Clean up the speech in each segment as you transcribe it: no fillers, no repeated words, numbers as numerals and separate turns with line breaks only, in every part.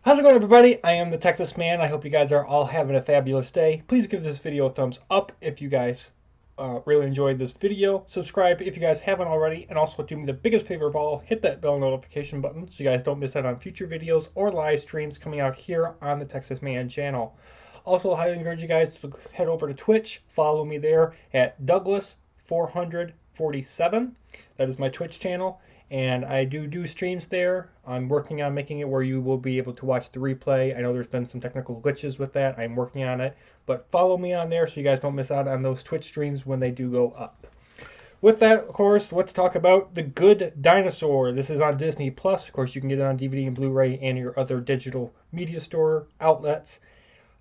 How's it going, everybody? I am the Texas Man. I hope you guys are all having a fabulous day. Please give this video a thumbs up if you guys really enjoyed this video. Subscribe if you guys haven't already, and also do me the biggest favor of all, hit that bell notification button so you guys don't miss out on future videos or live streams coming out here on the Texas Man channel. Also, I highly encourage you guys to head over to Twitch. Follow me there at Douglas447. That is my Twitch channel. And I do streams there. I'm working on making it where you will be able to watch the replay. I know there's been some technical glitches with that. I'm working on it. But follow me on there so you guys don't miss out on those Twitch streams when they do go up. With that, of course, let's talk about The Good Dinosaur. This is on Disney Plus. Of course, you can get it on DVD and Blu-ray and your other digital media store outlets.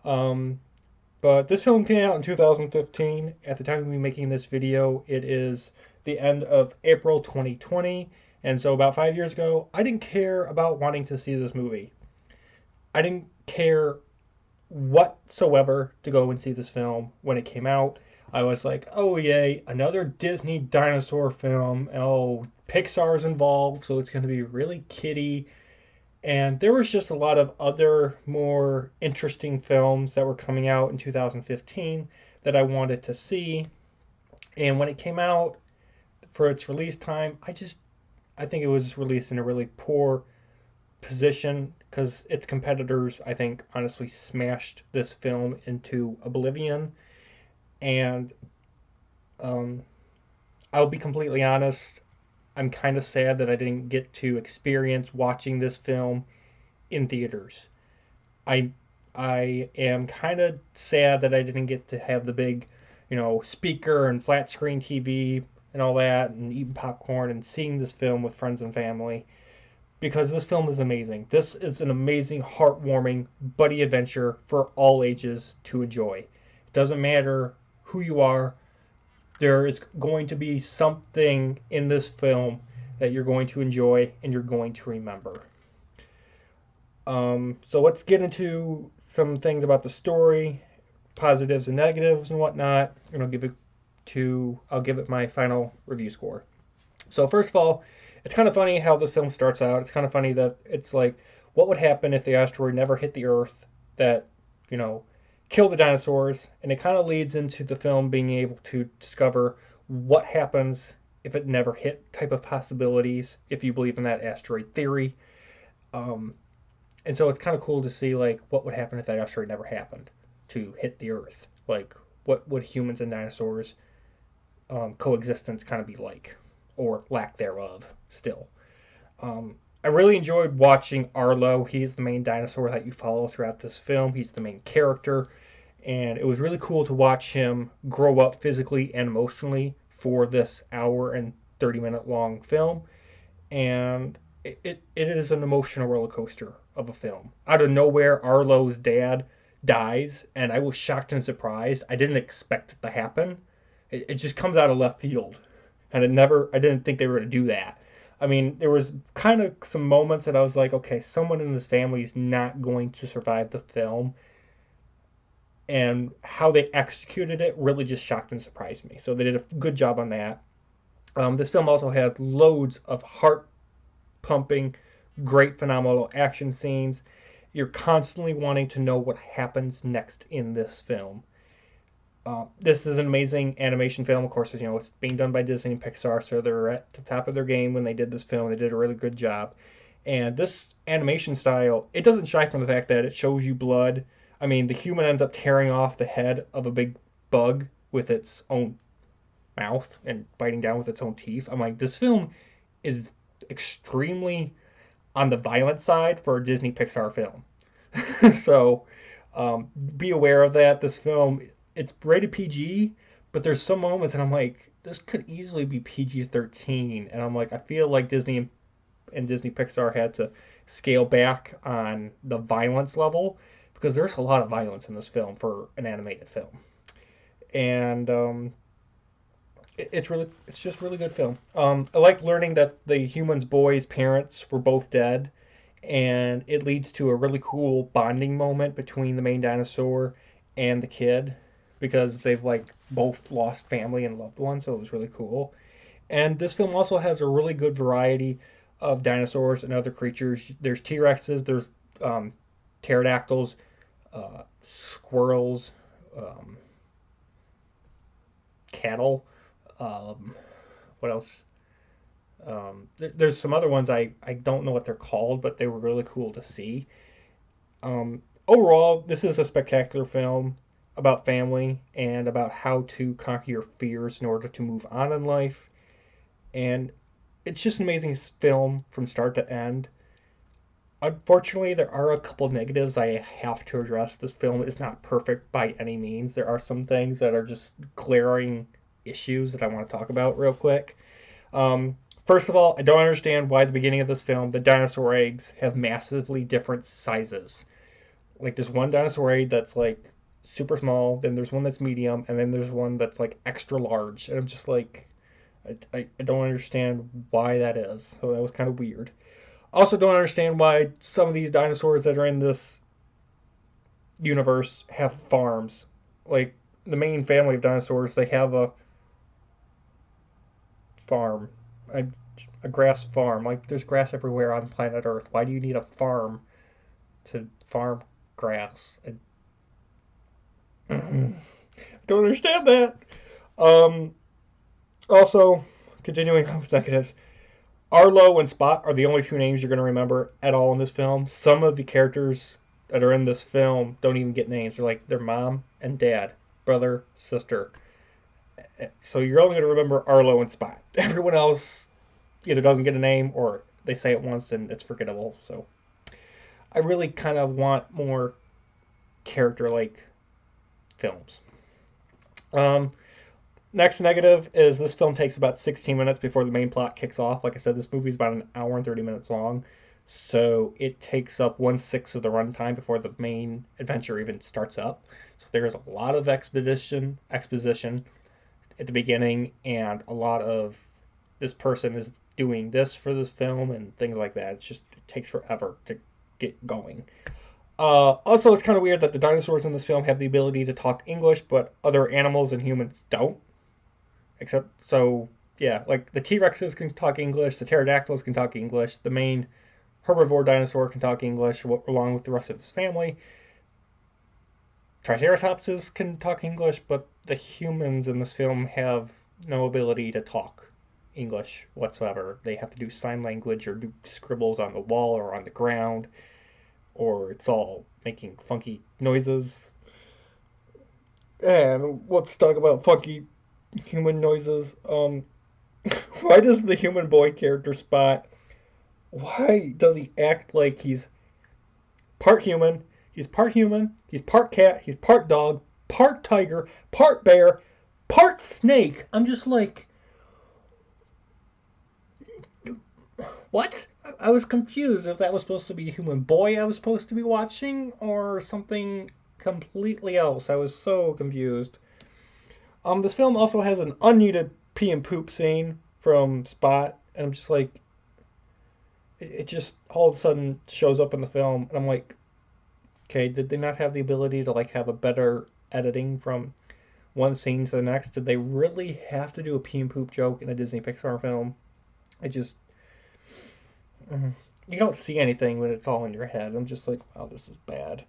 But this film came out in 2015. At the time of me making this video, it is the end of April 2020. And so about 5 years ago, I didn't care about wanting to see this movie. I didn't care whatsoever to go and see this film when it came out. I was like, oh yay, another Disney dinosaur film. Oh, Pixar's involved, so it's going to be really kiddie. And there was just a lot of other more interesting films that were coming out in 2015 that I wanted to see. And when it came out for its release time, I think it was released in a really poor position because its competitors, I think, honestly smashed this film into oblivion. And I'll be completely honest, I'm kind of sad that I didn't get to experience watching this film in theaters. I I am kind of sad that I didn't get to have the big, speaker and flat screen TV and all that, and eating popcorn and seeing this film with friends and family, because this film is amazing. This is an amazing, heartwarming buddy adventure for all ages to enjoy. It doesn't matter who you are, there is going to be something in this film that you're going to enjoy and you're going to remember. So let's get into some things about the story, positives and negatives and whatnot, and I'll give it my final review score. So first of all, it's kind of funny how this film starts out. It's kind of funny that it's like, what would happen if the asteroid never hit the Earth that, killed the dinosaurs? And it kind of leads into the film being able to discover what happens if it never hit, type of possibilities, if you believe in that asteroid theory. And so it's kind of cool to see, like, what would happen if that asteroid never happened to hit the Earth. Like, what would humans and dinosaurs coexistence kind of be like, or lack thereof still. I really enjoyed watching Arlo. He's the main dinosaur that you follow throughout this film. He's the main character, and it was really cool to watch him grow up physically and emotionally for this hour and 30-minute long film. And it is an emotional roller coaster of a film. Out of nowhere, Arlo's dad dies, and I was shocked and surprised. I didn't expect it to happen. It just comes out of left field, and I didn't think they were going to do that. I mean, there was kind of some moments that I was like, okay, someone in this family is not going to survive the film, and how they executed it really just shocked and surprised me. So they did a good job on that. This film also has loads of heart-pumping, great, phenomenal action scenes. You're constantly wanting to know what happens next in this film. This is an amazing animation film. Of course, it's being done by Disney and Pixar, so they're at the top of their game when they did this film. They did a really good job. And this animation style, it doesn't shy from the fact that it shows you blood. I mean, the human ends up tearing off the head of a big bug with its own mouth and biting down with its own teeth. I'm like, this film is extremely on the violent side for a Disney Pixar film. So be aware of that. This film, it's rated PG, but there's some moments and I'm like, this could easily be PG-13. And I'm like, I feel like Disney and Disney Pixar had to scale back on the violence level, because there's a lot of violence in this film for an animated film. And it's just really good film. I like learning that the human's boy's parents were both dead, and it leads to a really cool bonding moment between the main dinosaur and the kid, because they've like both lost family and loved ones, so it was really cool. And this film also has a really good variety of dinosaurs and other creatures. There's T-Rexes, there's pterodactyls, squirrels, cattle. What else? There's some other ones I don't know what they're called, but they were really cool to see. Overall, this is a spectacular film about family and about how to conquer your fears in order to move on in life. And it's just an amazing film from start to end. Unfortunately, there are a couple negatives I have to address. This film is not perfect by any means. There are some things that are just glaring issues that I want to talk about real quick. First of all, I don't understand why at the beginning of this film the dinosaur eggs have massively different sizes. Like there's one dinosaur egg that's like super small, then there's one that's medium, and then there's one that's like extra large. And I'm just like, I don't understand why that is. So that was kind of weird. Also, don't understand why some of these dinosaurs that are in this universe have farms. Like the main family of dinosaurs, they have a farm, a, a grass farm. Like there's grass everywhere on planet Earth. Why do you need a farm to farm grass? I don't understand that. Um, Also, continuing on with negatives, Arlo and Spot are the only two names you're going to remember at all in this film. Some of the characters that are in this film don't even get names. They're like their mom and dad, brother, sister. So you're only going to remember Arlo and Spot. Everyone else either doesn't get a name or they say it once and it's forgettable. So I really kind of want more character-like films. Next negative is this film takes about 16 minutes before the main plot kicks off. Like I said, this movie is about an hour and 30 minutes long, so it takes up 1/6 of the runtime before the main adventure even starts up. So there's a lot of exposition at the beginning, and a lot of this person is doing this for this film and things like that. It takes forever to get going. Also, it's kind of weird that the dinosaurs in this film have the ability to talk English, but other animals and humans don't. Except, so, yeah, like the T-Rexes can talk English, the pterodactyls can talk English, the main herbivore dinosaur can talk English along with the rest of his family. Triceratopses can talk English, but the humans in this film have no ability to talk English whatsoever. They have to do sign language or do scribbles on the wall or on the ground, or it's all making funky noises. And let's talk about funky human noises. Why does the human boy character Spot? Why does he act like he's part human? He's part human. He's part cat. He's part dog. Part tiger. Part bear. Part snake. I'm just like, what? I was confused if that was supposed to be a human boy I was supposed to be watching or something completely else. I was so confused. This film also has an unneeded pee and poop scene from Spot, and I'm just like, it just all of a sudden shows up in the film, and I'm like, okay, did they not have the ability to like have a better editing from one scene to the next? Did they really have to do a pee and poop joke in a Disney Pixar film? I just, you don't see anything when it's all in your head. I'm just like, wow, this is bad.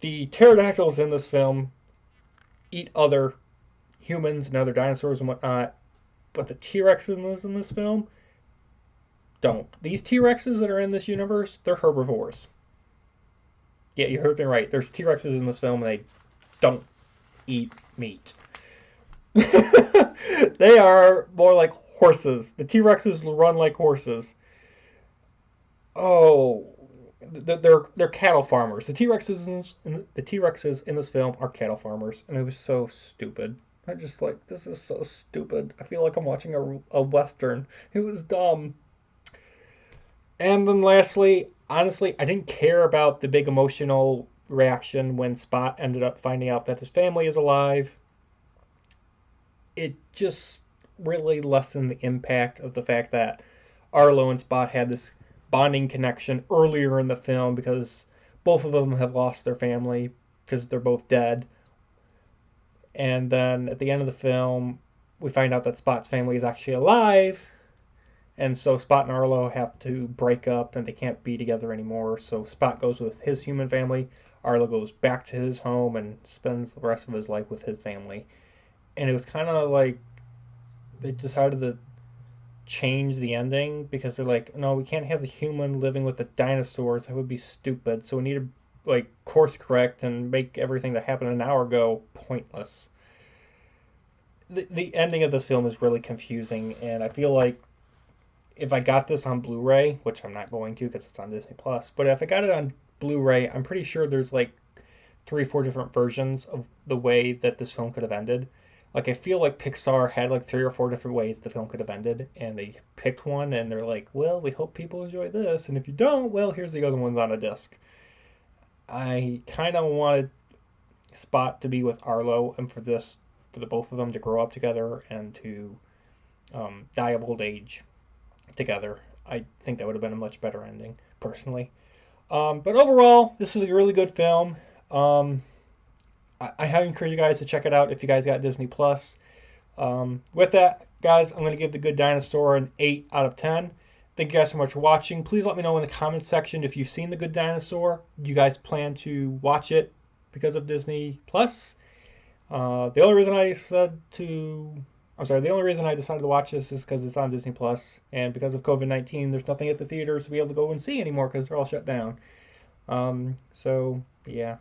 The pterodactyls in this film eat other humans and other dinosaurs and whatnot, but the T-Rexes in this film don't. These T-Rexes that are in this universe, they're herbivores. Yeah, you heard me right. There's T-Rexes in this film and they don't eat meat. They are more like horses. The T-Rexes run like horses. Oh, they're cattle farmers. The T-Rexes in this film are cattle farmers, and it was so stupid. I'm just like, this is so stupid. I feel like I'm watching a western. It was dumb. And then lastly, honestly, I didn't care about the big emotional reaction when Spot ended up finding out that his family is alive. It just really lessened the impact of the fact that Arlo and Spot had this bonding connection earlier in the film because both of them have lost their family because they're both dead. And then at the end of the film, we find out that Spot's family is actually alive, And so Spot and Arlo have to break up and they can't be together anymore. So Spot goes with his human family. Arlo goes back to his home and spends the rest of his life with his family. And it was kind of like they decided to change the ending because they're like, no, we can't have the human living with the dinosaurs. That would be stupid. So we need to like course correct and make everything that happened an hour ago pointless. The ending of this film is really confusing, and I feel like if I got this on Blu-ray, which I'm not going to because it's on Disney Plus, but if I got it on Blu-ray, I'm pretty sure there's like 3 or 4 different versions of the way that this film could have ended. Like I feel like Pixar had like 3 or 4 different ways the film could have ended, and they picked one, and they're like, well, we hope people enjoy this, and if you don't, well, here's the other ones on a disc. I kind of wanted Spot to be with Arlo, and for the both of them to grow up together and to die of old age together. I think that would have been a much better ending, personally. But overall, this is a really good film. Um, I highly encourage you guys to check it out if you guys got Disney Plus. With that, guys, I'm going to give The Good Dinosaur an 8 out of 10. Thank you guys so much for watching. Please let me know in the comments section if you've seen The Good Dinosaur. Do you guys plan to watch it because of Disney Plus? The only reason I said to the only reason I decided to watch this is because it's on Disney Plus, and because of COVID-19, there's nothing at the theaters to be able to go and see anymore because they're all shut down. So yeah,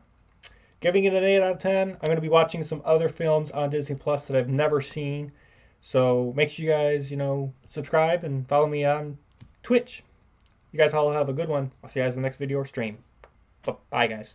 giving it an 8 out of 10. I'm going to be watching some other films on Disney Plus that I've never seen. So make sure you guys, subscribe and follow me on Twitch. You guys all have a good one. I'll see you guys in the next video or stream. So, bye, guys.